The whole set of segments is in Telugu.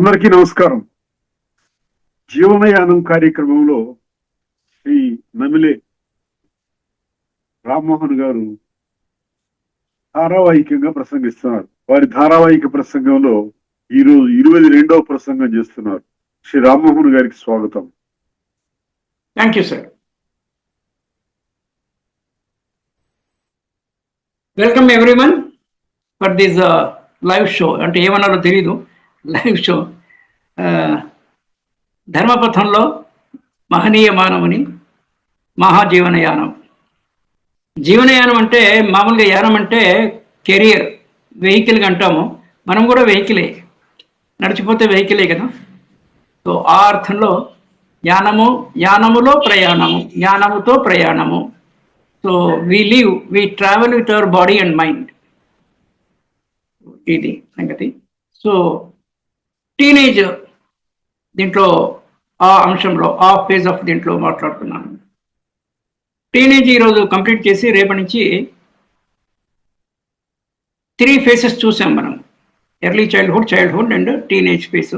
అందరికీ నమస్కారం. జీవనయానం కార్యక్రమంలో శ్రీ నమిలే రామ్మోహన్ గారు ధారావాహికంగా ప్రసంగిస్తున్నారు. వారి ధారావాహిక ప్రసంగంలో ఈరోజు 22వ ప్రసంగం చేస్తున్నారు. శ్రీ రామ్మోహన్ గారికి స్వాగతం. Thank you sir. Welcome everyone for this live show. అంటే ఏమన్నారో తెలీదు, లైవ్ షో. ధర్మపథంలో మహనీయ మానవుని మహాజీవనయానం. జీవనయానం అంటే మామూలుగా యానం అంటే కెరియర్, వెహికల్గా అంటాము. మనం కూడా వెహికలే, నడిచిపోతే వెహికలే కదా. సో ఆ అర్థంలో యానము, యానములో ప్రయాణము, యానముతో ప్రయాణము. So we travel with our body and mind. ఇది సంగతి. సో టీనేజ్ దీంట్లో ఆ అంశంలో ఆ ఫేజ్ ఆఫ్ దీంట్లో మాట్లాడుతున్నాను. టీనేజ్ ఈరోజు కంప్లీట్ చేసి రేపటి నుంచి 3 ఫేసెస్ చూసాం మనం. Early childhood and teenage face.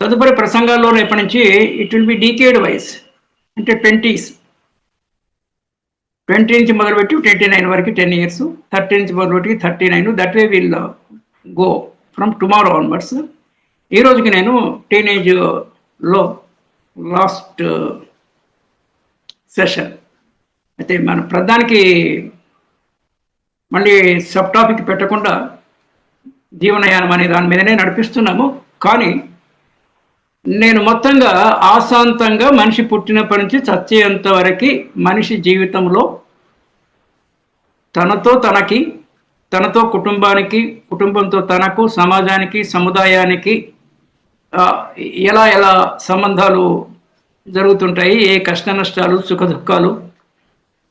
తదుపరి ప్రసంగాల్లో రేపటి నుంచి it will be decade wise. అంటే 20s నుంచి మొదలుపెట్టి 29 వరకు 10 years, 30 నుంచి మొదలుపెట్టి 39. That way will go from tomorrow onwards. ఈ రోజుకి నేను టీనేజ్లో లాస్ట్ సెషన్. అయితే మన ప్రధానికి మళ్ళీ సబ్ టాపిక్ పెట్టకుండా జీవనయానం అనే దాని మీదనే నడిపిస్తున్నాము. కానీ నేను మొత్తంగా ఆశాంతంగా మనిషి పుట్టినప్పటి నుంచి చచ్చేంత వరకు మనిషి జీవితంలో తనతో తనకి, తనతో కుటుంబానికి, కుటుంబంతో తనకు, సమాజానికి, సముదాయానికి ఎలా ఎలా సంబంధాలు జరుగుతుంటాయి, ఏ కష్ట నష్టాలు, సుఖ దుఃఖాలు,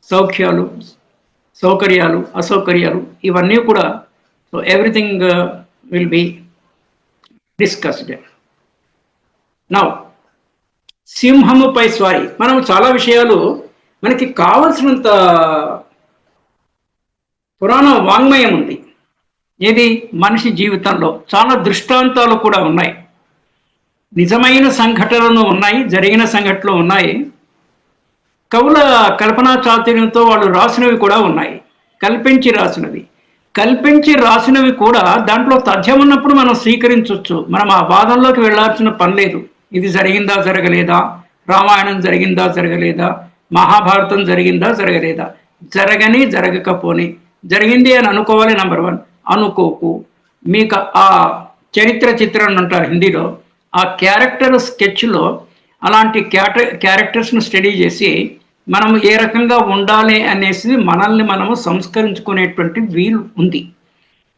సౌఖ్యాలు, సౌకర్యాలు, అసౌకర్యాలు, ఇవన్నీ కూడా so everything will be discussed. Now సింహముపై స్వారీ. మనం చాలా విషయాలు మనకి కావలసినంత పురాణ వాంగ్మయం ఉంది. ఏది మనిషి జీవితంలో చాలా దృష్టాంతాలు కూడా ఉన్నాయి. నిజమైన సంఘటనలు ఉన్నాయి, జరిగిన సంఘటనలు ఉన్నాయి. కవుల కల్పనా చాతుర్యంతో వాళ్ళు రాసినవి కూడా ఉన్నాయి. కల్పించి రాసినవి కూడా దాంట్లో తథ్యం ఉన్నప్పుడు మనం స్వీకరించవచ్చు. మనం ఆ వాదంలోకి వెళ్లాల్సిన పని లేదు. ఇది జరిగిందా జరగలేదా, రామాయణం జరిగిందా జరగలేదా, మహాభారతం జరిగిందా జరగలేదా, జరగని జరగకపోని జరిగింది అని అనుకోవాలి. నెంబర్ 1. అనుకోకు. మీకు ఆ చరిత్ర చిత్రం అంటారు హిందీలో, ఆ క్యారెక్టర్ స్కెచ్లో అలాంటి క్యారెక్టర్స్ను స్టడీ చేసి మనం ఏ రకంగా ఉండాలి అనేసి మనల్ని మనము సంస్కరించుకునేటువంటి వీలు ఉంది.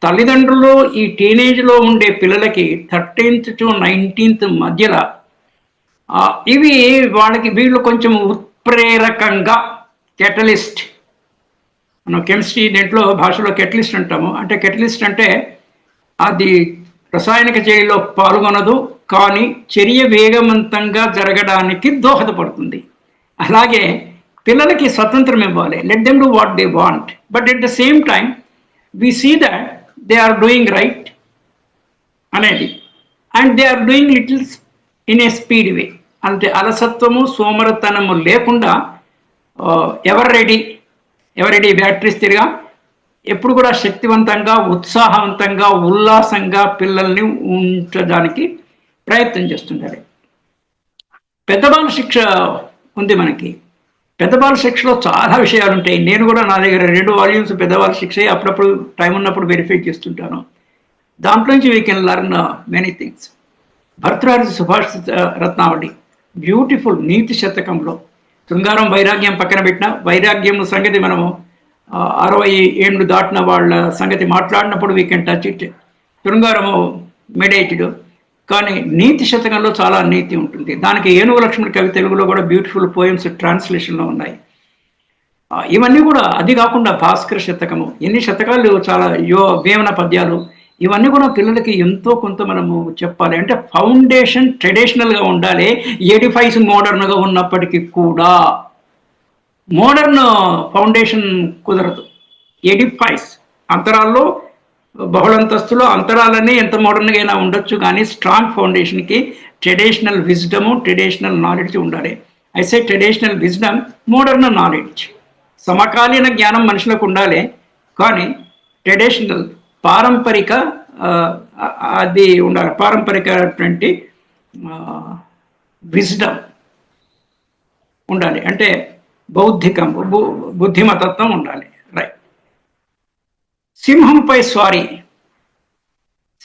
తల్లిదండ్రులు ఈ టీనేజ్లో ఉండే పిల్లలకి 13th to 19th మధ్యలో ఇవి వాళ్ళకి వీళ్ళు కొంచెం ఉత్ప్రేరకంగా కెటలిస్ట్. మనం కెమిస్ట్రీ దీంట్లో భాషలో కెటలిస్ట్ అంటాము. అంటే కెటలిస్ట్ అంటే అది రసాయనిక చర్యలో పాల్గొనదు, కానీ చర్య వేగవంతంగా జరగడానికి దోహదపడుతుంది. అలాగే పిల్లలకి స్వతంత్రం ఇవ్వాలి. Let them do what they want, but at the same time we see that they are doing right అనేది, and they are doing little in a speed way. అంటే అలసత్వము, సోమరతనము లేకుండా ఎవరు రెడీ బ్యాటరీస్ తిరిగా ఎప్పుడు కూడా శక్తివంతంగా, ఉత్సాహవంతంగా, ఉల్లాసంగా పిల్లల్ని ఉంచడానికి ప్రయత్నం చేస్తుంటారు. పెద్దబాల శిక్ష ఉంది మనకి. పెద్దబాల శిక్షలో చాలా విషయాలు ఉంటాయి. నేను కూడా నా దగ్గర 2 వాల్యూమ్స్ పెద్దబాల శిక్ష అప్పుడప్పుడు టైం ఉన్నప్పుడు వెరిఫై చేస్తుంటాను. దాంట్లో నుంచి we can learn many things. Bhartrihari Subhashita Ratnavali, beautiful నీతి శతకంలో శృంగారం వైరాగ్యం పక్కన పెట్టిన, వైరాగ్యం సంగతి మనము 60 ఏళ్ళు దాటిన వాళ్ళ సంగతి మాట్లాడినప్పుడు వీ కెన్ టచ్ ఇట్. శృంగారము మెడేటెడ్, కానీ నీతి శతకంలో చాలా నీతి ఉంటుంది. దానికి ఏనుగు లక్ష్మణ్ కవి తెలుగులో కూడా బ్యూటిఫుల్ పోయమ్స్ ట్రాన్స్లేషన్లో ఉన్నాయి. ఇవన్నీ కూడా, అది కాకుండా భాస్కర శతకము, ఎన్ని శతకాలు, చాలా వేమన పద్యాలు, ఇవన్నీ కూడా పిల్లలకి ఎంతో కొంత మనము చెప్పాలి. అంటే ఫౌండేషన్ ట్రెడిషనల్గా ఉండాలి. ఎడిఫైస్ మోడర్న్గా ఉన్నప్పటికీ కూడా మోడర్న్ ఫౌండేషన్ కుదరదు. ఎడిఫైస్ అంతరాల్లో బహుళంతస్తులో అంతరాలన్నీ ఎంత మోడర్న్గా అయినా ఉండొచ్చు, కానీ స్ట్రాంగ్ ఫౌండేషన్కి ట్రెడిషనల్ విజ్డము, ట్రెడిషనల్ నాలెడ్జ్ ఉండాలి. అయితే ట్రెడిషనల్ విజ్డమ్, మోడర్న్ నాలెడ్జ్, సమకాలీన జ్ఞానం మనుషులకు ఉండాలి, కానీ ట్రెడిషనల్ పారంపరిక అది ఉండాలి. పారంపరికటువంటి విజ్డమ్ ఉండాలి, అంటే బౌద్ధికం, బుద్ధిమతత్వం ఉండాలి. రైట్. సింహంపై స్వారీ.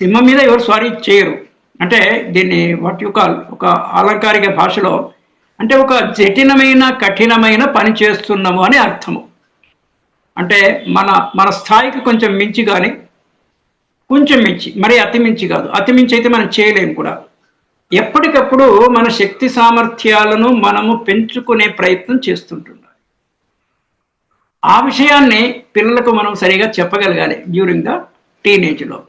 సింహం మీద ఎవరు స్వారీ చేయరు. అంటే దీన్ని వాట్ యు కాల్, ఒక అలంకారిక భాషలో అంటే ఒక జటిలమైన కఠినమైన పని చేస్తున్నాము అని అర్థము. అంటే మన మన స్థాయికి కొంచెం మించి, కానీ కొంచెం మించి, మరి అతి మించి కాదు. అతి మించి అయితే మనం చేయలేము కూడా. ఎప్పటికప్పుడు మన శక్తి సామర్థ్యాలను మనము పెంచుకునే ప్రయత్నం చేస్తుంటున్నాం. ఆ విషయాన్ని పిల్లలకు మనం సరిగా చెప్పగలగాలి డ్యూరింగ్ ద టీనేజ్లో.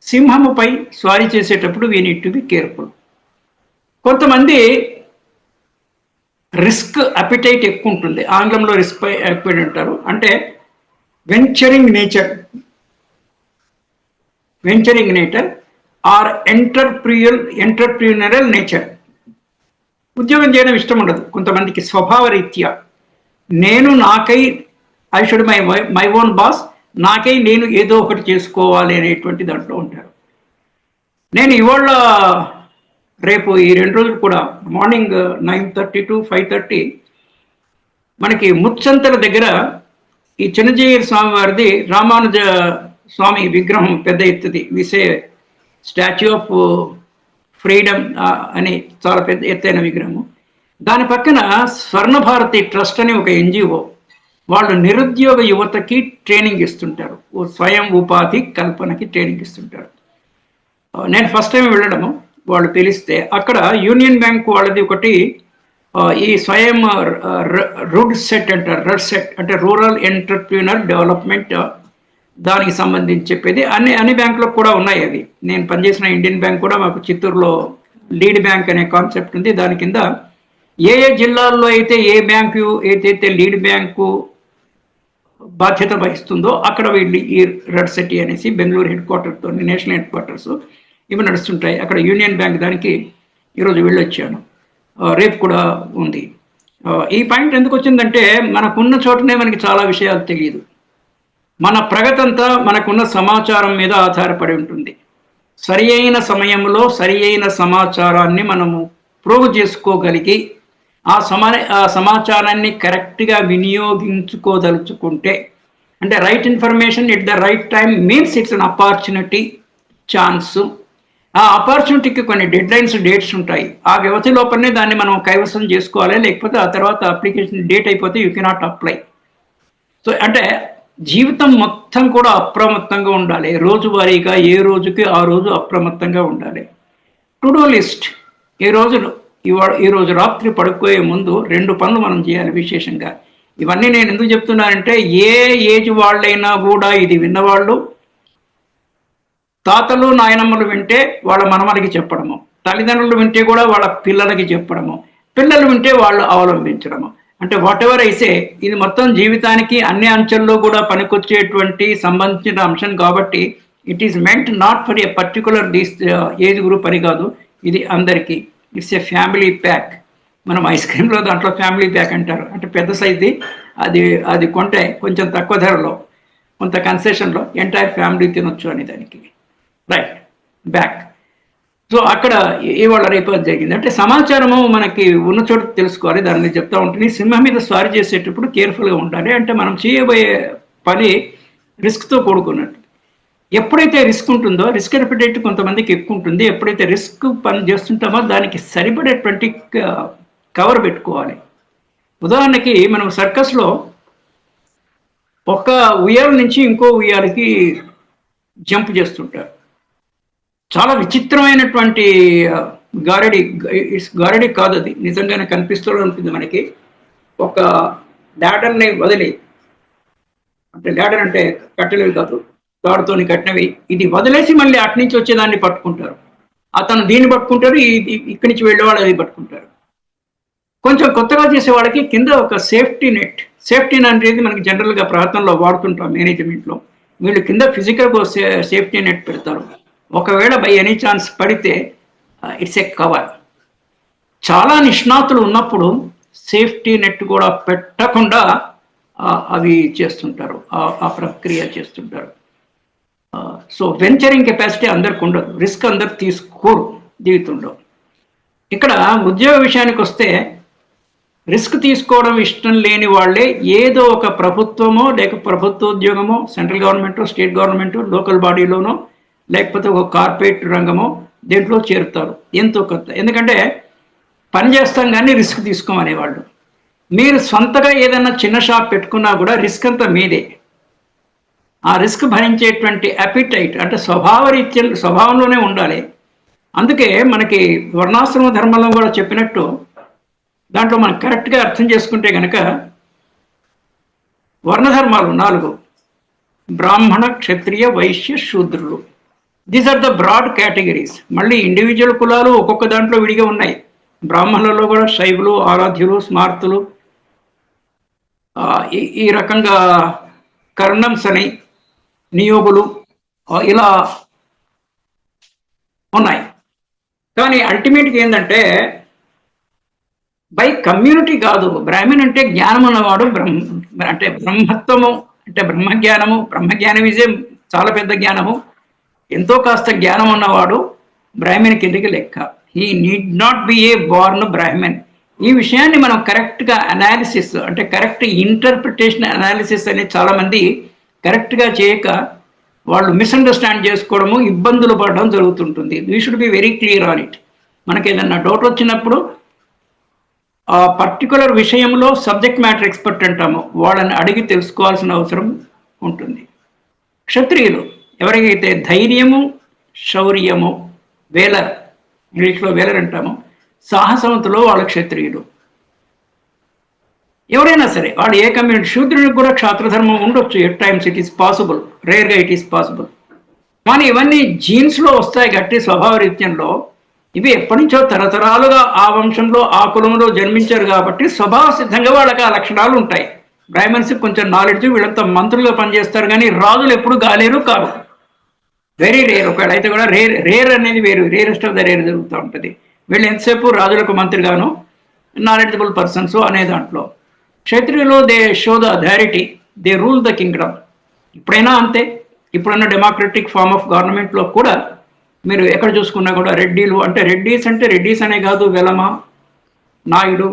సింహముపై స్వారీ చేసేటప్పుడు we need to be careful. కొంతమంది రిస్క్ అపిటైట్ ఎక్కువ ఉంటుంది. ఆంగ్లంలో రిస్క్ అపిటైట్ అంటారు. అంటే వెంచరింగ్ నేచర్ ఆర్ ఎంటర్ప్రీనరల్ నేచర్. ఉద్యోగం చేయడం ఇష్టం ఉండదు కొంతమందికి స్వభావ రీత్యా. నేను నాకై I should my own boss, నాకై నేను ఏదో ఒకటి చేసుకోవాలి అనేటువంటి దాంట్లో ఉంటారు. నేను ఇవాళ రేపు ఈ 2 రోజులు కూడా మార్నింగ్ 9:30 to 5:30 మనకి ముచ్చంతల దగ్గర ఈ చిన్నజీయర్ స్వామి వారిది రామానుజ స్వామి విగ్రహం పెద్ద ఎత్తుది, విసే స్టాచ్యూ ఆఫ్ ఫ్రీడమ్ అని చాలా పెద్ద ఎత్తైన విగ్రహము. దాని పక్కన స్వర్ణభారతి ట్రస్ట్ అని ఒక ఎన్జిఓ, వాళ్ళు నిరుద్యోగ యువతకి ట్రైనింగ్ ఇస్తుంటారు, స్వయం ఉపాధి కల్పనకి ట్రైనింగ్ ఇస్తుంటారు. నేను ఫస్ట్ టైం వెళ్ళడము, వాళ్ళు పిలిస్తే అక్కడ యూనియన్ బ్యాంక్ వాళ్ళది ఒకటి ఈ స్వయం రుడ్ సెట్ అంటారు. రెడ్ సెట్ అంటే రూరల్ ఎంటర్ప్రీనర్ డెవలప్మెంట్, దానికి సంబంధించి చెప్పేది. అన్ని బ్యాంకులకు కూడా ఉన్నాయి అవి. నేను పనిచేసిన ఇండియన్ బ్యాంక్ కూడా మాకు చిత్తూరులో లీడ్ బ్యాంక్ అనే కాన్సెప్ట్ ఉంది. దాని కింద ఏ జిల్లాల్లో అయితే ఏ బ్యాంకు ఏదైతే లీడ్ బ్యాంకు బాధ్యత వహిస్తుందో అక్కడ వీళ్ళు ఈ రెడ్ సిటీ అనేసి బెంగళూరు హెడ్ క్వార్టర్తో, నేషనల్ హెడ్ క్వార్టర్స్ ఇవి నడుస్తుంటాయి. అక్కడ యూనియన్ బ్యాంక్ దానికి ఈరోజు వెళ్ళొచ్చాను, రేపు కూడా ఉంది. ఈ పాయింట్ ఎందుకు వచ్చిందంటే మనకున్న చోటనే మనకి చాలా విషయాలు తెలియదు. మన ప్రగతి అంతా మనకున్న సమాచారం మీద ఆధారపడి ఉంటుంది. సరి అయిన సమయంలో సరి అయిన సమాచారాన్ని మనము ప్రోగు చేసుకోగలిగి ఆ సమాచారాన్ని కరెక్ట్గా వినియోగించుకోదలుచుకుంటే, అంటే right information at the right time means it's an opportunity, chance. ఆ ఆపర్చునిటీకి కొన్ని డెడ్లైన్స్, డేట్స్ ఉంటాయి. ఆ వ్యవధి లోపలనే దాన్ని మనం కైవసం చేసుకోవాలి, లేకపోతే ఆ తర్వాత అప్లికేషన్ డేట్ అయిపోతే యూ కెనాట్ అప్లై. సో అంటే జీవితం మొత్తం కూడా అప్రమత్తంగా ఉండాలి. రోజువారీగా ఏ రోజుకి ఆ రోజు అప్రమత్తంగా ఉండాలి. టు డూ లిస్ట్, ఈ రోజు రాత్రి పడుకోయే ముందు 2 పనులు మనం చేయాలి విశేషంగా. ఇవన్నీ నేను ఎందుకు చెప్తున్నానంటే ఏ ఏజ్ వాళ్ళైనా కూడా ఇది విన్నవాళ్ళు, తాతలు నాయనమ్మలు వింటే వాళ్ళ మనమలకి చెప్పడము, తల్లిదండ్రులు వింటే కూడా వాళ్ళ పిల్లలకి చెప్పడము, పిల్లలు వింటే వాళ్ళు అవలంబించడము. అంటే వాట్ ఎవర్ అయితే ఇది మొత్తం జీవితానికి అన్ని అంచెల్లో కూడా పనికొచ్చేటువంటి సంబంధించిన అంశం కాబట్టి it is meant not for a particular this age group అని కాదు, ఇది అందరికీ. It's a family pack. మనం ఐస్ క్రీమ్లో దాంట్లో ఫ్యామిలీ ప్యాక్ అంటారు, అంటే పెద్ద సైజుది. అది కొంటే కొంచెం తక్కువ ధరలో, కొంత కన్సెషన్లో ఎంటైర్ ఫ్యామిలీ తినొచ్చు అని దానికి. Right, back. సో అక్కడ ఇవాళ రేపు అది జరిగింది. అంటే సమాచారము మనకి ఉన్న చోట తెలుసుకోవాలి, దాని మీద చెప్తా ఉంటుంది. సింహం మీద స్వారీ చేసేటప్పుడు కేర్ఫుల్గా ఉండాలి. అంటే మనం చేయబోయే పని రిస్క్తో కూడుకున్నట్టు. ఎప్పుడైతే రిస్క్ ఉంటుందో, రిస్క్ అపిటైట్ కొంతమందికి ఎక్కువ ఉంటుంది. ఎప్పుడైతే రిస్క్ పని చేస్తుంటామో దానికి సరిపడేటువంటి కవర్ పెట్టుకోవాలి. ఉదాహరణకి మనం సర్కస్లో ఒక ఉయ్యాల నుంచి ఇంకో ఉయ్యాలకి జంప్ చేస్తుంటారు. చాలా విచిత్రమైనటువంటి గారడి కాదు అది, నిజంగానే కనిపిస్తూ ఉంటుంది మనకి. ఒక ల్యాడర్ని వదిలి, అంటే ల్యాడర్ అంటే కట్టెలవి కాదు, తాడుతోని కట్టినవి, ఇది వదిలేసి మళ్ళీ అటు నుంచి వచ్చేదాన్ని పట్టుకుంటారు. అతను దీన్ని పట్టుకుంటారు, ఇక్కడి నుంచి వెళ్ళేవాళ్ళు అది పట్టుకుంటారు. కొంచెం కొత్తగా చేసే వాళ్ళకి కింద ఒక సేఫ్టీ నెట్ అనేది మనకి జనరల్గా ప్రాంతంలో వాడుతుంటాం మేనేజ్మెంట్లో. వీళ్ళు కింద ఫిజికల్ సేఫ్టీ నెట్ పెడతారు. ఒకవేళ బై ఎనీ ఛాన్స్ పడితే ఇట్స్ ఏ కవర్. చాలా నిష్ణాతులు ఉన్నప్పుడు సేఫ్టీ నెట్ కూడా పెట్టకుండా అవి చేస్తుంటారు, ఆ ప్రక్రియ చేస్తుంటారు. సో వెంచరింగ్ కెపాసిటీ అందరికి ఉండదు, రిస్క్ అందరు తీసుకోరు జీవితంలో. ఇక్కడ ఉద్యోగ విషయానికి వస్తే రిస్క్ తీసుకోవడం ఇష్టం లేని వాళ్ళే ఏదో ఒక ప్రభుత్వమో లేక ప్రభుత్వ ఉద్యోగమో, సెంట్రల్ గవర్నమెంటో, స్టేట్ గవర్నమెంటో, లోకల్ బాడీలోనో, లేకపోతే ఒక కార్పొరేట్ రంగమో దేంట్లో చేరుతారు ఎంతో కొంత. ఎందుకంటే పని చేస్తాం కానీ రిస్క్ తీసుకోమనేవాళ్ళు. మీరు సొంతగా ఏదైనా చిన్న షాప్ పెట్టుకున్నా కూడా రిస్క్ అంతా మీదే. ఆ రిస్క్ భరించేటువంటి అపిటైట్ అంటే స్వభావంలోనే ఉండాలి. అందుకే మనకి వర్ణాశ్రమ ధర్మంలో కూడా చెప్పినట్టు దాంట్లో మనం కరెక్ట్గా అర్థం చేసుకుంటే కనుక వర్ణధర్మాలు 4: బ్రాహ్మణ, క్షత్రియ, వైశ్య, శూద్రులు. These are the broad categories. మళ్ళీ ఇండివిజువల్ కులాలు ఒక్కొక్క దాంట్లో విడిగా ఉన్నాయి. బ్రాహ్మణులలో కూడా శైవులు, ఆరాధ్యులు, స్మార్తులు, ఈ రకంగా కర్ణంస్ అని, నియోగులు ఇలా ఉన్నాయి. కానీ అల్టిమేట్గా ఏంటంటే బై కమ్యూనిటీ కాదు. బ్రాహ్మణ్ అంటే జ్ఞానం ఉన్నవాడు, అంటే బ్రహ్మత్వము అంటే బ్రహ్మజ్ఞానము. బ్రహ్మజ్ఞానం ఈజే చాలా పెద్ద జ్ఞానము. ఎంతో కాస్త జ్ఞానం ఉన్నవాడు బ్రాహ్మణ్ కిందకి లెక్క. He need not be a born Brahman. ఈ విషయాన్ని మనం కరెక్ట్గా అనాలిసిస్ అంటే కరెక్ట్ ఇంటర్ప్రిటేషన్ అనాలిసిస్ అనేది చాలామంది కరెక్ట్గా చేయక వాళ్ళు మిస్అండర్స్టాండ్ చేసుకోవడము, ఇబ్బందులు పడడం జరుగుతుంటుంది. We should be very clear on it. మనకి ఏదన్నా డౌట్ వచ్చినప్పుడు ఆ పర్టికులర్ విషయంలో సబ్జెక్ట్ మ్యాటర్ ఎక్స్పర్ట్ అంటాము, వాళ్ళని అడిగి తెలుసుకోవాల్సిన అవసరం ఉంటుంది. క్షత్రియులు ఎవరికైతే ధైర్యము, శౌర్యము, వేలర్, ఇంగ్లీష్లో వేలర్ అంటాము, సాహసవంతులు వాళ్ళ క్షత్రియులు. ఎవరైనా సరే వాళ్ళు ఏ కమ్యూనిటీ, శూద్రునికి కూడా క్షాత్రధర్మం ఉండొచ్చు. At times it is possible, రేర్గా ఇట్ ఈస్ పాసిబుల్. కానీ ఇవన్నీ జీన్స్లో వస్తాయి గట్టి స్వభావ రీత్యంలో. ఇవి ఎప్పటి నుంచో తరతరాలుగా ఆ వంశంలో ఆ కులంలో జన్మించారు కాబట్టి స్వభావ సిద్ధంగా వాళ్ళకి ఆ లక్షణాలు ఉంటాయి. బ్రాహ్మణ్స్కి కొంచెం నాలెడ్జ్, వీళ్ళంతా మంత్రులుగా పనిచేస్తారు కానీ రాజులు ఎప్పుడు గాలేరు కాదు. Very rare. ఒకవేళ అయితే కూడా రేర్ అనేది వేరు, రేరెస్ట్ ఆఫ్ ద రేర్ జరుగుతూ ఉంటుంది. వీళ్ళు ఎంతసేపు రాజులకు మంత్రిగాను, నాలెడ్జబుల్ పర్సన్స్ అనే దాంట్లో. క్షత్రియులు they show the authority, they rule the kingdom. ఇప్పుడైనా అంతే. ఇప్పుడున్న డెమోక్రటిక్ ఫార్మ్ ఆఫ్ గవర్నమెంట్లో కూడా మీరు ఎక్కడ చూసుకున్నా కూడా రెడ్డిలు అంటే రెడ్డిస్ అనే కాదు, వెలమ, నాయుడు,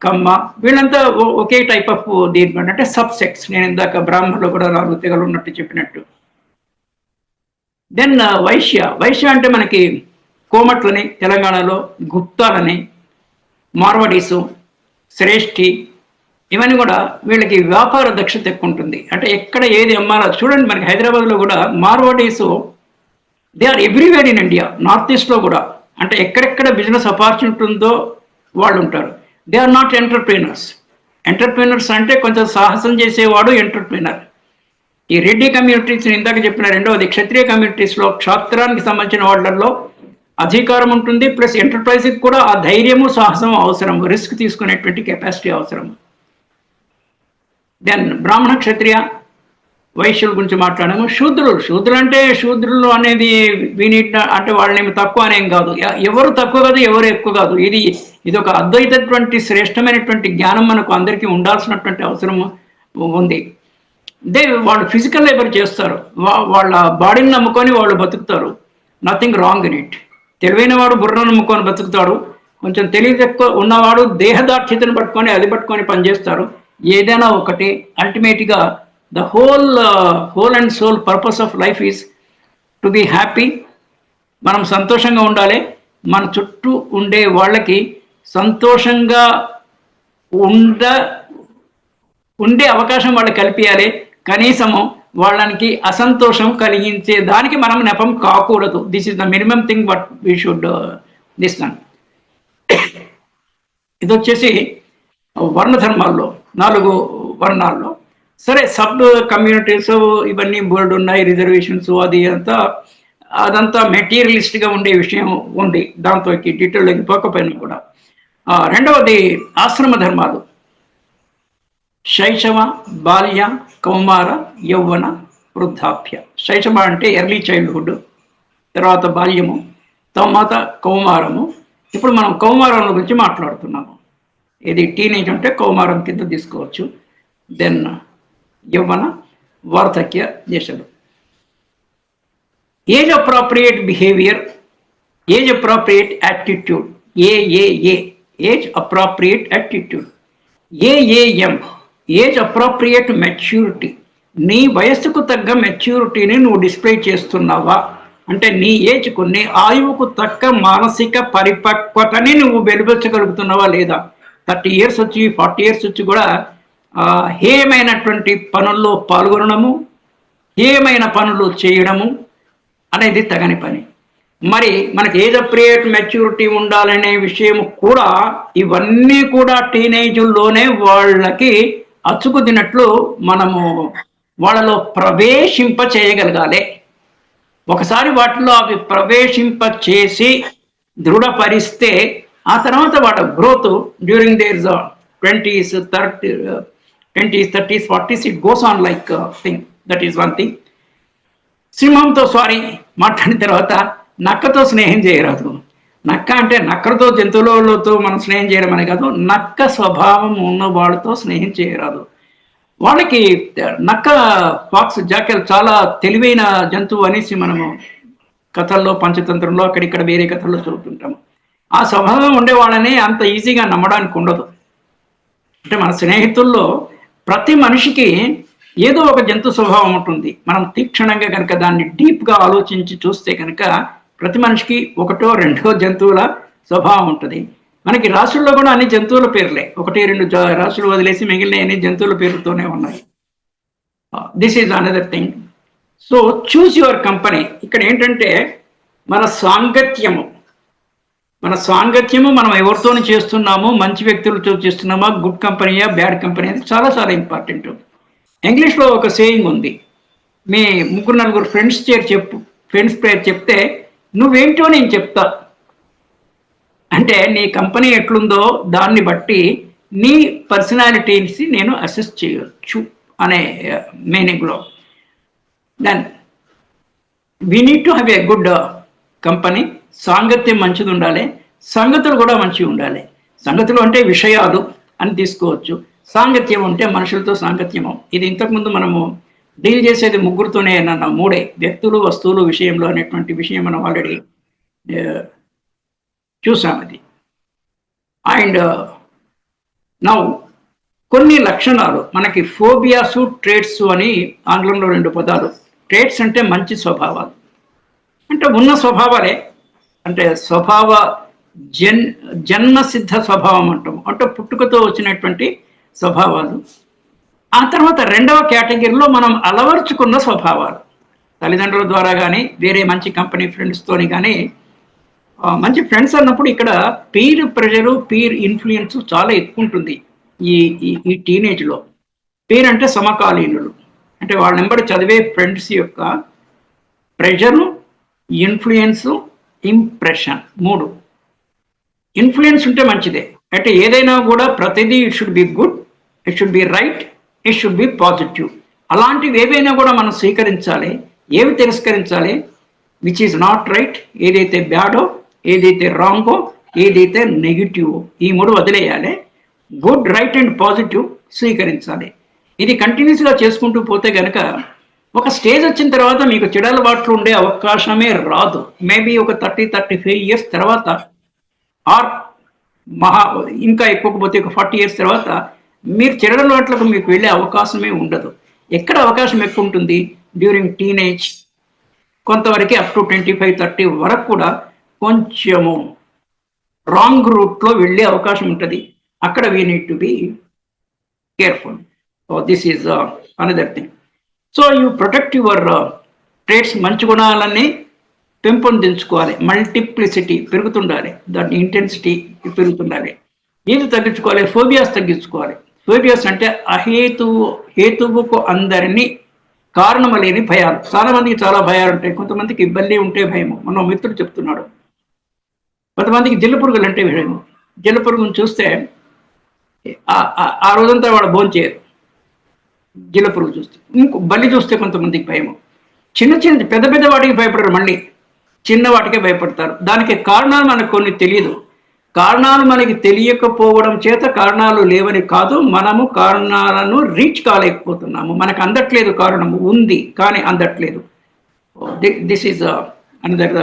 కమ్మ, వీళ్ళంతా ఒకే టైప్ ఆఫ్ దీని అంటే సబ్సెక్ట్స్. నేను ఇందాక బ్రాహ్మణులు కూడా 4 తెగలు ఉన్నట్టు చెప్పినట్టు. దెన్ వైశ్య అంటే మనకి కోమట్లని తెలంగాణలో, గుప్తాలని, మార్వడీసు, శ్రేష్ఠి, ఇవన్నీ కూడా వీళ్ళకి వ్యాపార దక్షత ఎక్కువ ఉంటుంది. అంటే ఎక్కడ ఏది అమ్మాలో చూడండి. మనకి హైదరాబాద్లో కూడా Marwaris they are everywhere in India, north ఈస్ట్లో కూడా. అంటే ఎక్కడెక్కడ బిజినెస్ ఆపర్చునిటీ ఉందో వాళ్ళు ఉంటారు. They are not entrepreneurs. Entrepreneurs అంటే కొంచెం సాహసం చేసేవాడు ఎంటర్ప్రీనర్. ఈ రెడ్డి కమ్యూనిటీస్ ఇందాక చెప్పిన రెండవది, క్షత్రియ కమ్యూనిటీస్లో క్షాత్రానికి సంబంధించిన వాళ్ళల్లో అధికారం ఉంటుంది, ప్లస్ ఎంటర్ప్రైజ్కి కూడా ఆ ధైర్యము, సాహసం అవసరం, రిస్క్ తీసుకునేటువంటి కెపాసిటీ అవసరం. దెన్ బ్రాహ్మణ, క్షత్రియ, వైశ్యుల గురించి మాట్లాడాము. శూద్రులు అంటే శూద్రులు అనేది వీనిట్ అంటే వాళ్ళేమి తక్కువ అనేం కాదు. ఎవరు తక్కువ కాదు, ఎవరు ఎక్కువ కాదు. ఇది ఒక అద్వైతటువంటి శ్రేష్టమైనటువంటి జ్ఞానం మనకు అందరికీ ఉండాల్సినటువంటి అవసరం ఉంది. వాళ్ళు ఫిజికల్ లేబర్ చేస్తారు, వాళ్ళ బాడీని నమ్ముకొని వాళ్ళు బతుకుతారు. Nothing wrong in it. తెలివైన వాడు బుర్రను నమ్ముకొని బతుకుతాడు. కొంచెం తెలివి ఎక్కువ ఉన్నవాడు దేహదార్ఢ్యతను పట్టుకొని పనిచేస్తారు. ఏదైనా ఒకటి అల్టిమేట్గా the whole and soul purpose of life is to be happy. మనం సంతోషంగా ఉండాలి. మన చుట్టూ ఉండే వాళ్ళకి సంతోషంగా ఉండే అవకాశం వాళ్ళకి కల్పించాలి. కనీసము వాళ్ళకి అసంతోషం కలిగించే దానికి మనం నెపం కాకూడదు. This is the minimum thing but we should this one. ఇది వచ్చేసి వర్ణధర్మాల్లో 4 వర్ణాల్లో. సరే, సబ్ కమ్యూనిటీస్ ఇవన్నీ బోర్డు ఉన్నాయి, రిజర్వేషన్స్, అదంతా మెటీరియలిస్ట్గా ఉండే విషయం ఉంది. దాంతో డీటెయిల్లోకి పోకపోయినా కూడా. రెండవది ఆశ్రమ ధర్మాలు. శైశవ, బాల్య, కౌమార, యౌవన, వృద్ధాప్య. శైశవ అంటే ఎర్లీ చైల్డ్హుడ్, తర్వాత బాల్యము, తర్వాత కౌమారము. ఇప్పుడు మనం కౌమారం గురించి మాట్లాడుతున్నాము. ఇది టీనేజ్ అంటే కౌమారం కింద తీసుకోవచ్చు. దెన్ యవ్వన, వార్ధక్య దశలు. Age appropriate behaviour, age appropriate attitude, uh age appropriate attitude. Um age appropriate maturity, నీ వయస్సుకు తగ్గ మెచ్యూరిటీని నువ్వు డిస్ప్లే చేస్తున్నావా అంటే నీ ఏజ్కు, నీ ఆయువుకు తగ్గ మానసిక పరిపక్వతని నువ్వు వెలువచ్చగలుగుతున్నావా లేదా. 30 years వచ్చి 40 years వచ్చి కూడా హేయమైనటువంటి పనుల్లో పాల్గొనడము, హేయమైన పనులు చేయడము అనేది తగని పని. మరి మనకి ఏజ్ అప్రియేట్ మెచ్యూరిటీ ఉండాలనే విషయం కూడా, ఇవన్నీ కూడా టీనేజ్లోనే వాళ్ళకి అచ్చుకుదినట్లు మనము వాళ్ళలో ప్రవేశింప చేయగలగాలి. ఒకసారి వాటిలో అవి ప్రవేశింప చేసి దృఢపరిస్తే ఆ తర్వాత వాళ్ళ growth during their 20s, 30s, 40s it goes on like thing. That is one thing. సింహంతో మాట్లాడిన తర్వాత నక్కతో స్నేహం చేయరాదు. నక్క అంటే నక్కలతో, జంతువులతో మనం స్నేహం చేయడం అనే కాదు, నక్క స్వభావం ఉన్న వాళ్ళతో స్నేహం చేయరాదు. వాళ్ళకి నక్క, ఫాక్స్, జాకెల్ చాలా తెలివైన జంతువు అనేసి మనము కథల్లో, పంచతంత్రంలో, అక్కడిక్కడ వేరే కథల్లో చదువుతుంటాము. ఆ స్వభావం ఉండే వాళ్ళని అంత ఈజీగా నమ్మడానికి ఉండదు. అంటే మన స్నేహితుల్లో ప్రతి మనిషికి ఏదో ఒక జంతు స్వభావం ఉంటుంది. మనం తీక్షణంగా కనుక దాన్ని డీప్గా ఆలోచించి చూస్తే కనుక ప్రతి మనిషికి 1, 2 జంతువుల స్వభావం ఉంటుంది. మనకి రాసుల్లో కూడా అన్ని జంతువుల పేర్లే, 1, 2 రాసులు వదిలేసి మిగిలిన అన్ని జంతువుల పేరుతోనే ఉన్నాయి. This is another thing. So choose your company. ఇక్కడ ఏంటంటే మన సాంగత్యము మనం ఎవరితో చేస్తున్నాము, మంచి వ్యక్తులతో చేస్తున్నామా, గుడ్ కంపెనీయా, బ్యాడ్ కంపెనీ అనేది చాలా చాలా ఇంపార్టెంట్. ఇంగ్లీష్లో ఒక సేయింగ్ ఉంది, మీ 3, 4 ఫ్రెండ్స్ పేరు చెప్తే నువ్వేంటో నేను చెప్తా అంటే నీ కంపెనీ ఎట్లుందో దాన్ని బట్టి నీ పర్సనాలిటీస్ నేను అసెస్ చేయొచ్చు అనే మీనింగ్లో. Then we need to have a good company. సాంగత్యం మంచిది ఉండాలి, సంగతులు కూడా మంచిగా ఉండాలి. సంగతులు అంటే విషయాలు అని తీసుకోవచ్చు, సాంగత్యం అంటే మనుషులతో సాంగత్యము. ఇది ఇంతకుముందు మనము డీల్ చేసేది ముగ్గురుతోనే అన్న 3 వ్యక్తులు, వస్తువులు, విషయంలో అనేటువంటి విషయం మనం ఆల్రెడీ చూసాం. అది అండ్ నౌ కొన్ని లక్షణాలు మనకి ఫోబియాసు, ట్రేట్స్ అని ఆంగ్లంలో 2 పదాలు. ట్రేట్స్ అంటే మంచి స్వభావాలు, అంటే ఉన్న స్వభావాలే, అంటే జన్మసిద్ధ స్వభావం అంటాము, అంటే పుట్టుకతో వచ్చినటువంటి స్వభావాలు. ఆ తర్వాత 2వ కేటగిరీలో మనం అలవర్చుకున్న స్వభావాలు, తల్లిదండ్రుల ద్వారా కానీ, వేరే మంచి కంపెనీ ఫ్రెండ్స్తోని కానీ. మంచి ఫ్రెండ్స్ అన్నప్పుడు ఇక్కడ పీర్ ప్రెషరు, పీర్ ఇన్ఫ్లుయెన్స్ చాలా ఎక్కువ ఉంటుంది ఈ టీనేజ్లో. పీర్ అంటే సమకాలీనులు, అంటే వాళ్ళ నెంబర్ చదివే ఫ్రెండ్స్ యొక్క ప్రెషరు, ఇన్ఫ్లుయెన్స్, ఇంప్రెషన్ 3. ఇన్ఫ్లుయెన్స్ ఉంటే మంచిదే, అంటే ఏదైనా కూడా ప్రతిదీ it should be good, it should be right, it should be positive. అలాంటివి ఏవైనా కూడా మనం స్వీకరించాలి, ఏవి తిరస్కరించాలి, విచ్ ఈజ్ నాట్ రైట్, ఏదైతే బ్యాడో, ఏదైతే రాంగో, ఏదైతే నెగిటివో, ఈ 3 వదిలేయాలి. గుడ్, రైట్ అండ్ పాజిటివ్ స్వీకరించాలి. ఇది కంటిన్యూస్గా చేసుకుంటూ పోతే కనుక ఒక స్టేజ్ వచ్చిన తర్వాత మీకు చెడు అలవాట్లు ఉండే అవకాశమే రాదు. మేబీ ఒక 30-35 years తర్వాత, ఆర్ ఇంకా ఎక్కువకపోతే ఒక 40 years తర్వాత మీరు చెడు అలవాట్లకు మీకు వెళ్ళే అవకాశమే ఉండదు. ఎక్కడ అవకాశం ఎక్కువ ఉంటుంది? డ్యూరింగ్ టీనేజ్, కొంతవరకు అప్ టు 25-30 వరకు కూడా కొంచెము రాంగ్ రూట్లో వెళ్ళే అవకాశం ఉంటుంది. అక్కడ we need to be careful. So this is another thing. So you protect your traits. మంచి గుణాలన్నీ పెంపొందించుకోవాలి, మల్టిప్లిసిటీ పెరుగుతుండాలి, దాని ఇంటెన్సిటీ పెరుగుతుండాలి. ఏది తగ్గించుకోవాలి? ఫోబియాస్ తగ్గించుకోవాలి. ఫోబియాస్ అంటే హేతువుకు అందరినీ కారణము లేని భయాలు. చాలా మందికి చాలా భయాలు ఉంటాయి. కొంతమందికి బల్లి ఉంటే భయము, మన మిత్రుడు చెప్తున్నాడు. కొంతమందికి జిల్లు పురుగులు అంటే భయము. జిల్లు పురుగును చూస్తే ఆ రోజంతా వాడు భోంచేయరు. గిల్ల పురుగు చూస్తే, ఇంకో బల్లి చూస్తే కొంతమందికి భయము. చిన్న చిన్న పెద్ద పెద్ద వాటికి భయపడరు, మళ్ళీ చిన్న వాటికే భయపడతారు. దానికి కారణాలు మనకు కొన్ని తెలియదు. కారణాలు మనకి తెలియకపోవడం చేత కారణాలు లేవని కాదు, మనము కారణాలను రీచ్ కాలేకపోతున్నాము. మనకు అందట్లేదు, కారణము ఉంది కానీ అందట్లేదు. This is another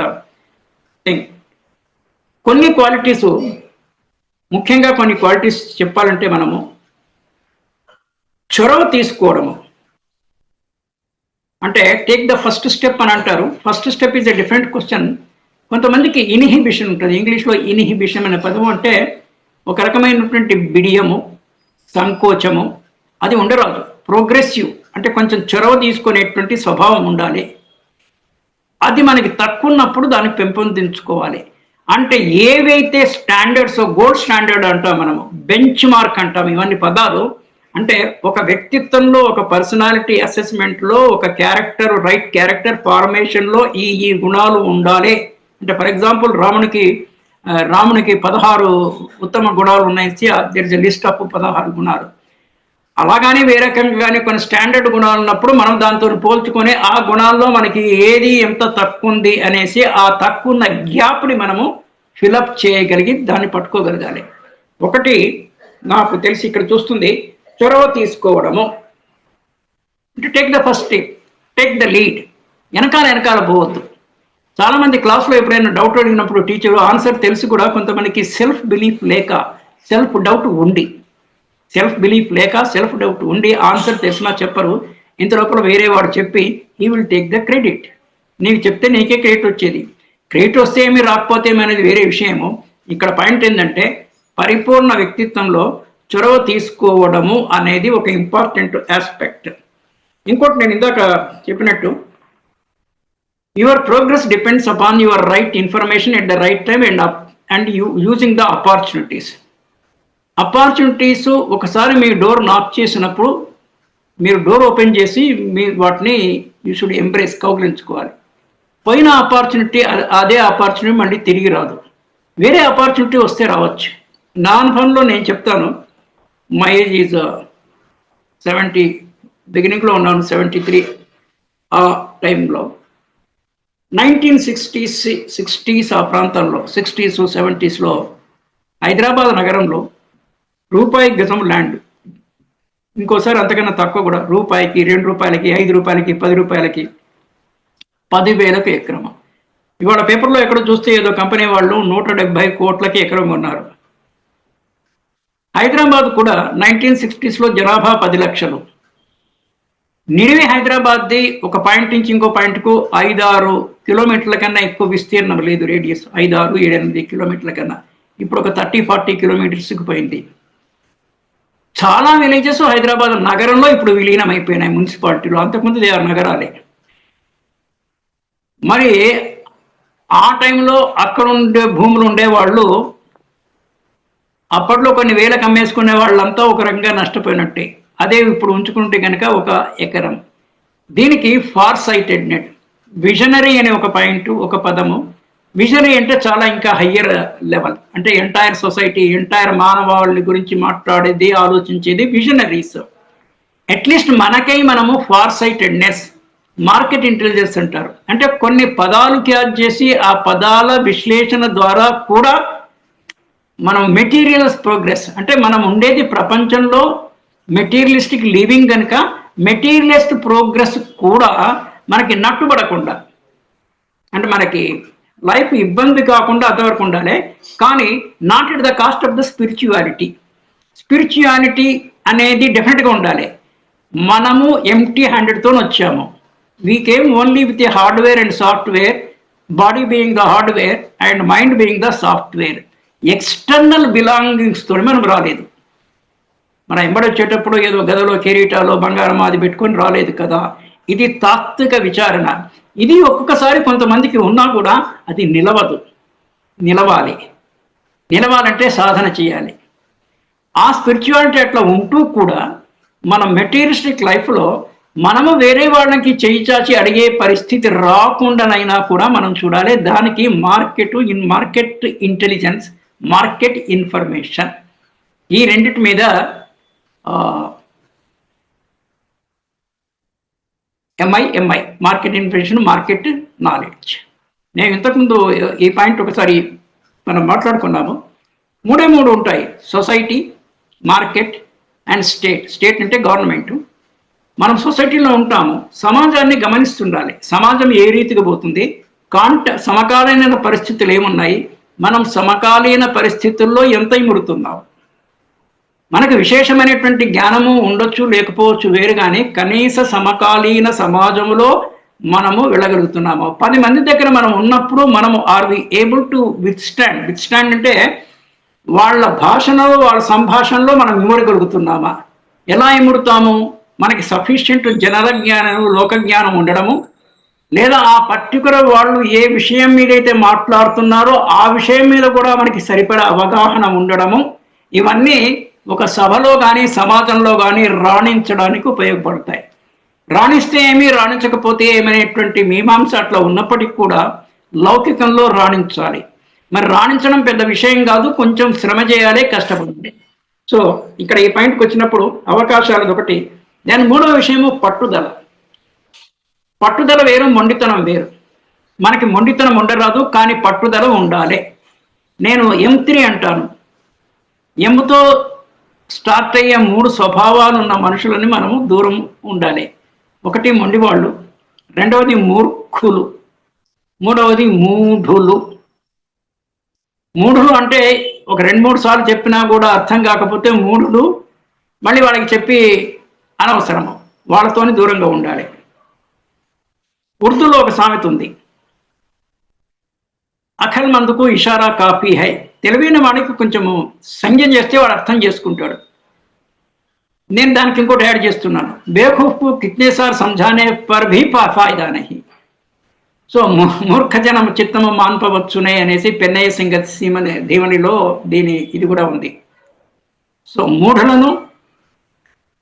thing. కొన్ని క్వాలిటీస్, ముఖ్యంగా కొన్ని క్వాలిటీస్ చెప్పాలంటే మనము చొరవ తీసుకోవడము అంటే టేక్ ద ఫస్ట్ స్టెప్ అని అంటారు. First step is a different question. కొంతమందికి ఇన్హిబిషన్ ఉంటుంది. ఇంగ్లీష్లో ఇన్హిబిషన్ అనే పదము అంటే ఒక రకమైనటువంటి బిడియము, సంకోచము, అది ఉండరాదు. ప్రోగ్రెసివ్ అంటే కొంచెం చొరవ తీసుకునేటువంటి స్వభావం ఉండాలి. అది మనకి తక్కువ ఉన్నప్పుడు దాన్ని పెంపొందించుకోవాలి. అంటే ఏవైతే స్టాండర్డ్స్, గోల్డ్ స్టాండర్డ్ అంటాం మనము, బెంచ్ మార్క్ అంటాం, ఇవన్నీ పదాలు. అంటే ఒక వ్యక్తిత్వంలో, ఒక పర్సనాలిటీ అసెస్మెంట్లో, ఒక క్యారెక్టర్, రైట్ క్యారెక్టర్ ఫార్మేషన్లో ఈ గుణాలు ఉండాలి. అంటే ఫర్ ఎగ్జాంపుల్ రామునికి 16 ఉత్తమ గుణాలు ఉన్నాయి. There is a list of 16 గుణాలు. అలాగానే వేరే రకంగా కానీ కొన్ని స్టాండర్డ్ గుణాలు ఉన్నప్పుడు మనం దాంతో పోల్చుకొని ఆ గుణాల్లో మనకి ఏది ఎంత తక్కువ ఉంది అనేసి ఆ తక్కువ ఉన్న గ్యాప్ని మనము ఫిలప్ చేయగలిగి దాన్ని పట్టుకోగలగాలి. ఒకటి నాకు తెలిసి ఇక్కడ చూస్తుంది, చొరవ తీసుకోవడము. అంటే take the first step, take the lead. వెనకాల పోవద్దు. చాలామంది క్లాస్లో ఎప్పుడైనా డౌట్ అడిగినప్పుడు టీచరు ఆన్సర్ తెలిసి కూడా కొంతమందికి సెల్ఫ్ బిలీఫ్ లేక, సెల్ఫ్ డౌట్ ఉండి ఆన్సర్ తెలిసినా చెప్పరు. ఇంత లోపల వేరే వాడు చెప్పి he will take the credit. నీకు చెప్తే నీకే క్రెడిట్ వచ్చేది. క్రెడిట్ వస్తే ఏమి, రాకపోతే ఏమి అనేది వేరే విషయము. ఇక్కడ పాయింట్ ఏంటంటే పరిపూర్ణ వ్యక్తిత్వంలో చొరవ తీసుకోవడము అనేది ఒక ఇంపార్టెంట్ ఆస్పెక్ట్. ఇంకోటి నేను ఇందాక చెప్పినట్టు, your progress depends upon your right information at the right time and using the opportunities. ఒకసారి మీ డోర్ నాక్ చేసినప్పుడు మీరు డోర్ ఓపెన్ చేసి వాటిని యూ షుడ్ ఎంబ్రేస్, కౌగిలించుకోవాలి. పోయిన ఆపర్చునిటీ అదే ఆపర్చునిటీ మళ్ళీ తిరిగి రాదు. వేరే ఆపర్చునిటీ వస్తే రావచ్చు. నా అనుభవంలో నేను చెప్తాను. మై ఏజ్ ఈజ్ 70, బిగినింగ్లో ఉన్నాను, 73. ఆ టైంలో 1960s ఆ ప్రాంతాల్లో, 60s 70sలో హైదరాబాద్ నగరంలో రూపాయి గజం ల్యాండ్, ఇంకోసారి అంతకన్నా తక్కువ కూడా, రూపాయికి, 2 రూపాయలకి, 5 రూపాయలకి, 10 రూపాయలకి, 10,000కు ఎకరం. ఇవాళ పేపర్లో ఎక్కడ చూస్తే ఏదో కంపెనీ వాళ్ళు 170 కోట్లకి ఎకరం కొన్నారు. హైదరాబాద్ కూడా 1960sలో జనాభా 10 లక్షలు. నిడివి హైదరాబాద్ది ఒక పాయింట్ నుంచి ఇంకో పాయింట్కు 5-6 కిలోమీటర్ల కన్నా ఎక్కువ విస్తీర్ణం లేదు, రేడియస్ 5-6-7-8 కిలోమీటర్ల కన్నా. ఇప్పుడు ఒక 30-40 కిలోమీటర్స్కి పోయింది. చాలా విలేజెస్ హైదరాబాద్ నగరంలో ఇప్పుడు విలీనం అయిపోయినాయి మున్సిపాలిటీలో. అంతకుముందు దేవర్ నగరాలే. మరి ఆ టైంలో అక్కడ ఉండే భూములు ఉండేవాళ్ళు అప్పట్లో కొన్ని వేలకు అమ్మేసుకునే వాళ్ళంతా ఒక రకంగా నష్టపోయినట్టే. అదే ఇప్పుడు ఉంచుకుంటే కనుక 1 ఎకరం. దీనికి ఫార్ సైటెడ్నెస్, విజనరీ అనే ఒక పాయింట్, ఒక పదము. విజనరీ అంటే చాలా ఇంకా హయ్యర్ లెవెల్, అంటే ఎంటైర్ సొసైటీ, ఎంటైర్ మానవాళి గురించి మాట్లాడేది, ఆలోచించేది విజనరీస్. అట్లీస్ట్ మనకై మనము ఫార్ సైటెడ్నెస్, మార్కెట్ ఇంటెలిజెన్స్ అంటారు. అంటే కొన్ని పదాలు క్యాచ్ చేసి ఆ పదాల విశ్లేషణ ద్వారా కూడా మనం మెటీరియల్స్ ప్రోగ్రెస్, అంటే మనం ఉండేది ప్రపంచంలో మెటీరియలిస్టిక్ లివింగ్ కనుక మెటీరియలిస్ట్ ప్రోగ్రెస్ కూడా మనకి నట్టుబడకుండా, అంటే మనకి లైఫ్ ఇబ్బంది కాకుండా అంతవరకు ఉండాలి. కానీ not at the cost of the spirituality అనేది డెఫినెట్గా ఉండాలి. మనము ఎంటీ హ్యాండెడ్తో వచ్చాము. We came only with a hardware and software, body being the hardware and mind being the software. External బిలాంగింగ్స్తో మనం రాలేదు. మన ఎంబడి వచ్చేటప్పుడు ఏదో గదలో, కిరీటాలో, బంగారం అది పెట్టుకొని రాలేదు కదా. ఇది తాత్విక విచారణ. ఇది ఒక్కొక్కసారి కొంతమందికి ఉన్నా కూడా అది నిలవాలంటే సాధన చేయాలి. ఆ స్పిరిచువాలిటీ అట్లా ఉంటూ కూడా మనం మెటీరియలిస్టిక్ లైఫ్లో మనము వేరే వాళ్ళకి చేయి చాచి అడిగే పరిస్థితి రాకుండానైనా కూడా మనం చూడాలి. దానికి మార్కెట్ ఇంటెలిజెన్స్, మార్కెట్ ఇన్ఫర్మేషన్, ఈ రెండిటి మీద MI market information, market knowledge. నేను ఇంతకుముందు ఈ పాయింట్ ఒకసారి మనం మాట్లాడుకున్నాము. మూడు ఉంటాయి: society, market and state. State అంటే గవర్నమెంట్. మనం సొసైటీలో ఉంటాము, సమాజాన్ని గమనిస్తుండాలి. సమాజం ఏ రీతిగా పోతుంది, సమకాలీన పరిస్థితులు ఏమున్నాయి, మనం సమకాలీన పరిస్థితుల్లో ఎంత ఇముడుతున్నాం. మనకు విశేషమైనటువంటి జ్ఞానము ఉండొచ్చు లేకపోవచ్చు వేరు, కానీ కనీస సమకాలీన సమాజంలో మనము వెళ్ళగలుగుతున్నాము. 10 మంది దగ్గర మనం ఉన్నప్పుడు మనము are we able to withstand అంటే వాళ్ళ భాషలో, వాళ్ళ సంభాషణలో మనం ఇముడగలుగుతున్నామా? ఎలా ఇముడుతాము? మనకి సఫిషియంట్ జనర జ్ఞానం, లోక జ్ఞానం ఉండడము, లేదా ఆ పర్టికులర్ వాళ్ళు ఏ విషయం మీద అయితే మాట్లాడుతున్నారో ఆ విషయం మీద కూడా మనకి సరిపడా అవగాహన ఉండడము, ఇవన్నీ ఒక సభలో కానీ సమాజంలో కానీ రాణించడానికి ఉపయోగపడతాయి. రాణిస్తే ఏమీ, రాణించకపోతే ఏమనేటువంటి మీమాంస అట్లా ఉన్నప్పటికీ కూడా లౌకికంలో రాణించాలి. మరి రాణించడం పెద్ద విషయం కాదు, కొంచెం శ్రమ చేయాలి, కష్టపడాలి. సో ఇక్కడ ఈ పాయింట్కి వచ్చినప్పుడు అవకాశాలు ఒకటి. దాని మూడవ విషయము పట్టుదల. పట్టుదల వేరు, మొండితనం వేరు. మనకి మొండితనం ఉండరాదు, కానీ పట్టుదల ఉండాలి. నేను M3 అంటాను. ఎంతో స్టార్ట్ అయ్యే 3 స్వభావాలు ఉన్న మనుషులని మనము దూరం ఉండాలి. ఒకటి మొండివాళ్ళు, రెండవది మూర్ఖులు, మూడవది మూఢులు. మూఢులు అంటే ఒక 2-3 సార్లు చెప్పినా కూడా అర్థం కాకపోతే మూఢులు, మళ్ళీ వాళ్ళకి చెప్పి అనవసరము, వాళ్ళతోని దూరంగా ఉండాలి. ఉర్దూలో ఒక సామెత ఉంది, అఖల్ మందుకు ఇషారా కాఫీ హై. తెలివైన వాడికి కొంచెము సంజ్ఞ చేస్తే వాడు అర్థం చేసుకుంటాడు. నేను దానికి ఇంకోటి యాడ్ చేస్తున్నాను, బేవకూఫ్కు కిత్నేసార్ సంజానే పర్ భీ ఫాయిదా నహీ. సో మూర్ఖజనం చిత్తము మాన్పవచ్చునే అనేసి పెన్నయ్య సింగ సీమని దీవనిలో ఇది కూడా ఉంది. సో మూఢులను,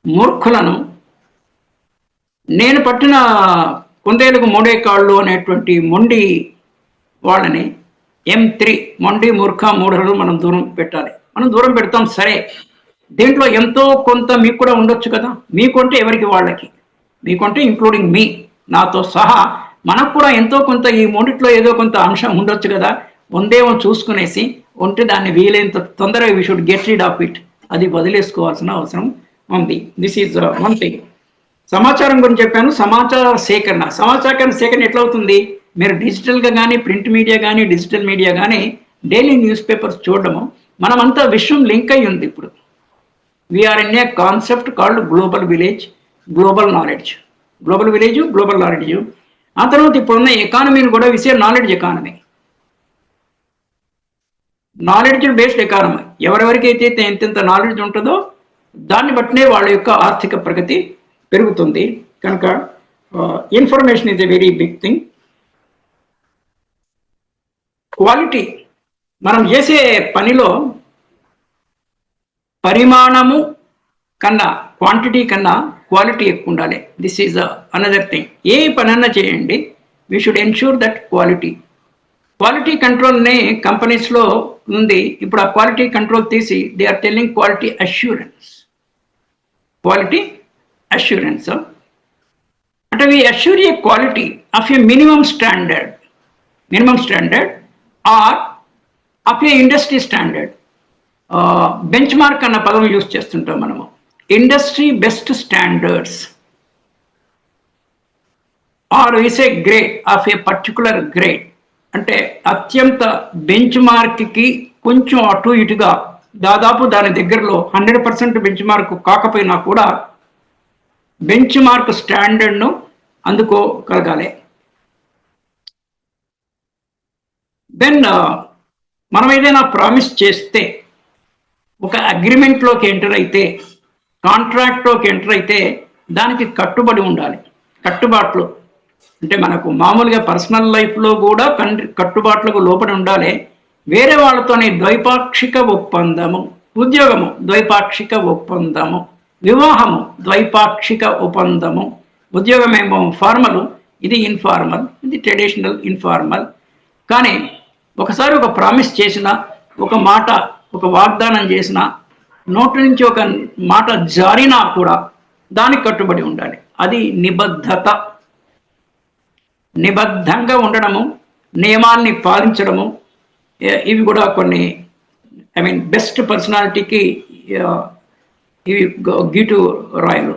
మూర్ఖులను, నేను పట్టిన కుందేలుకు 3 కాళ్ళు అనేటువంటి మొండి వాళ్ళని M3, మొండి, మూర్ఖ, మూఢులను మనం దూరం పెట్టాలి. మనం దూరం పెడతాం సరే, దీంట్లో ఎంతో కొంత మీకు కూడా ఉండొచ్చు కదా. మీకుంటే ఎవరికి వాళ్ళకి, మీకుంటే ఇంక్లూడింగ్ మీ, నాతో సహా మనకు కూడా ఎంతో కొంత ఈ మూడిట్లో ఏదో కొంత అంశం ఉండొచ్చు కదా. ఉందేమో చూసుకునేసి ఉంటే దాన్ని వీలైనంత తొందరగా we should get rid of it. అది వదిలేసుకోవాల్సిన అవసరం ఉంది. This is one thing. సమాచారం గురించి చెప్పాను. సమాచార సేకరణ ఎట్లా అవుతుంది? మీరు డిజిటల్గా కానీ, ప్రింట్ మీడియా కానీ, డిజిటల్ మీడియా కానీ, డైలీ న్యూస్ పేపర్స్ చూడడము, మనమంతా విశ్వం లింక్ అయి ఉంది. ఇప్పుడు we're in a concept called global village, global knowledge. ఆ తర్వాత ఇప్పుడున్న ఎకానమీని కూడా knowledge economy, knowledge based economy. ఎవరెవరికైతే ఎంతెంత నాలెడ్జ్ ఉంటుందో దాన్ని బట్టినే వాళ్ళ యొక్క ఆర్థిక ప్రగతి పెరుగుతుంది. కనుక information is a very big thing. Quality, మనం చేసే పనిలో పరిమాణము కన్నా, క్వాంటిటీ కన్నా క్వాలిటీ ఎక్కువ ఉండాలి. This is another thing. ఏ పనన్నా చేయండి, we should ensure that quality కంట్రోల్ని కంపెనీస్లో ఉంది. ఇప్పుడు ఆ క్వాలిటీ కంట్రోల్ తీసి they are telling quality assurance. అంటే we assure a quality of a minimum standard or of a industry standard. Benchmark అన్న పదం యూజ్ చేస్తుంటాం మనము. Industry best standards are is a grade of a particular grade. అంటే అత్యంత బెంచ్ మార్క్కి కొంచెం అటు ఇటుగా దాదాపు దాని దగ్గరలో 100% బెంచ్ మార్క్ కాకపోయినా కూడా బెంచ్ మార్క్ స్టాండర్డ్ను అందుకోగలగాలి. దెన్ మనం ఏదైనా ప్రామిస్ చేస్తే, ఒక అగ్రిమెంట్లోకి ఎంటర్ అయితే, కాంట్రాక్ట్లోకి ఎంటర్ అయితే దానికి కట్టుబడి ఉండాలి. కట్టుబాట్లు అంటే మనకు మామూలుగా పర్సనల్ లైఫ్లో కూడా కట్టుబాట్లకు లోపడి ఉండాలి. వేరే వాళ్ళతోనే ద్వైపాక్షిక ఒప్పందము, ఉద్యోగము ద్వైపాక్షిక ఒప్పందము, వివాహము ద్వైపాక్షిక ఒప్పందము. ఉద్యోగం ఏమో ఫార్మల్, ఇది ఇన్ఫార్మల్, ఇది ట్రెడిషనల్ ఇన్ఫార్మల్. కానీ ఒకసారి ఒక ప్రామిస్ చేసిన, ఒక మాట, ఒక వాగ్దానం చేసిన, నోటి నుంచి ఒక మాట జారినా కూడా దానికి కట్టుబడి ఉండాలి. అది నిబద్ధత నిబద్ధంగా ఉండడము, నియమాల్ని పాలించడము, ఇవి కూడా కొన్ని బెస్ట్ పర్సనాలిటీకి ఇవి గీటు రాయలు.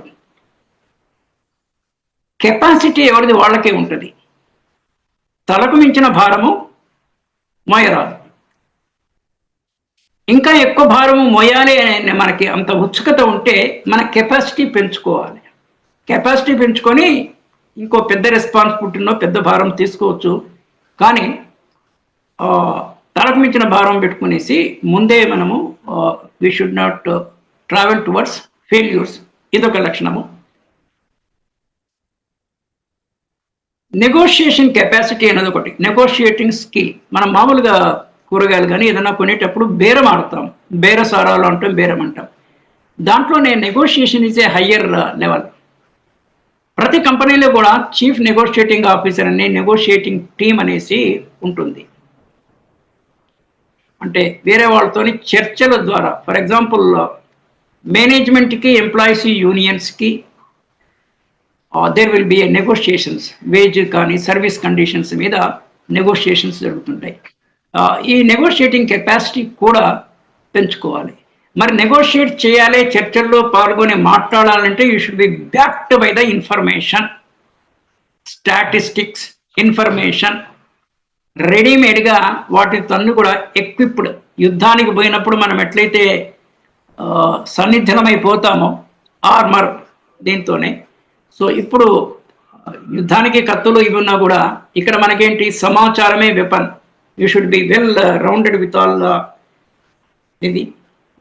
కెపాసిటీ ఎవరిది వాళ్ళకే ఉంటుంది. తలకు మించిన భారము మోయరాదు. ఇంకా ఎక్కువ భారము మోయాలి అనే మనకి అంత ఉత్సుకత ఉంటే మన కెపాసిటీ పెంచుకోవాలి. కెపాసిటీ పెంచుకొని ఇంకో పెద్ద రెస్పాన్సిబిలిటీనో పెద్ద భారం తీసుకోవచ్చు. కానీ తలకు మించిన భారం పెట్టుకునేసి ముందే మనము we should not travel towards failures. ఇదొక లక్షణము. నెగోషియేషన్ కెపాసిటీ అనేది ఒకటి. Negotiating skill. మనం మామూలుగా కూరగాయలు కానీ ఏదైనా కొనేటప్పుడు బేరం ఆడతాం, బేరసారాలు అంటాం, బేరం అంటాం. దాంట్లోనే negotiation is a higher level. ప్రతి కంపెనీలో కూడా చీఫ్ నెగోషియేటింగ్ ఆఫీసర్ అనే నెగోషియేటింగ్ టీమ్ అనేసి ఉంటుంది. అంటే వేరే వాళ్ళతోని చర్చల ద్వారా, ఫర్ ఎగ్జాంపుల్ మేనేజ్మెంట్కి, ఎంప్లాయీస్ యూనియన్స్కి there will be a negotiations, wage కానీ సర్వీస్ కండిషన్స్ మీద నెగోషియేషన్స్ జరుగుతుంటాయి. ఈ నెగోషియేటింగ్ కెపాసిటీ కూడా పెంచుకోవాలి. మరి నెగోషియేట్ చేయాలి, చర్చల్లో పాల్గొని మాట్లాడాలంటే you should be backed by the information, statistics, information. రెడీమేడ్గా వాటితో కూడా ఎక్విప్డ్. యుద్ధానికి పోయినప్పుడు మనం ఎట్లయితే సన్నిధనమైపోతామో ఆర్మర్ దీంతోనే. సో ఇప్పుడు యుద్ధానికి కత్తులు ఇవి ఉన్నా కూడా ఇక్కడ మనకేంటి, సమాచారమే weapon. You should be well rounded with all ఇది.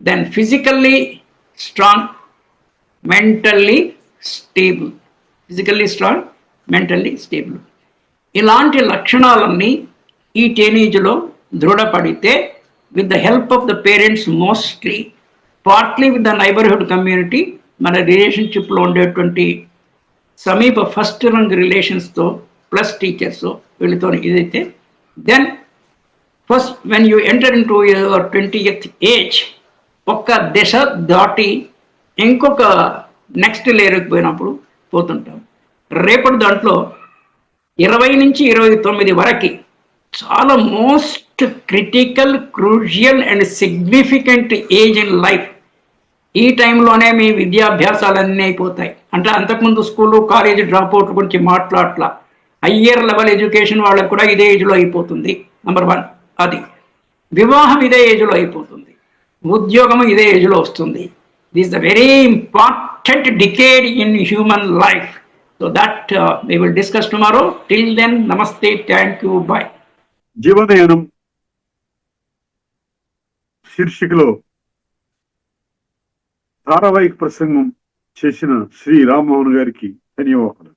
Then physically strong, mentally stable. Physically strong, mentally stable. ఇలాంటి లక్షణాలన్నీ ఈ టీనేజ్లో దృఢపడితే with the help of the parents mostly, partly with the neighbourhood community, మన రిలేషన్షిప్లో ఉండేటువంటి సమీప ఫస్ట్ రంగ్ రిలేషన్స్తో ప్లస్ టీచర్స్ వీళ్ళతో ఇదైతే, then first when you enter in to your 20th age, ఒక్క దశ దాటి ఇంకొక నెక్స్ట్ లేయర్కి పోయినప్పుడు పోతుంటాం. రేపటి దాంట్లో 20 నుంచి 29 వరకు చాలా most critical, crucial and significant age in life. ఈ టైంలోనే మీ విద్యాభ్యాసాలన్నీ అయిపోతాయి. అంటే అంతకుముందు స్కూలు, కాలేజీ డ్రాప్అవుట్ గురించి మాట్లాడట్లా. హయ్యర్ లెవెల్ ఎడ్యుకేషన్ వాళ్ళకి కూడా ఇదే ఏజ్లో అయిపోతుంది. నెంబర్ 1 అది. వివాహం ఇదే ఏజ్లో అయిపోతుంది. ఉద్యోగం ఇదే ఏజ్లో వస్తుంది. This the very important decade in human life. So that we will discuss tomorrow. Till then, namaste, thank you, bye. జీవనయానం శీర్షికలో ధారావాహిక ప్రసంగం చేసిన శ్రీ రామ్మోహన్ గారికి ధన్యవాదాలు.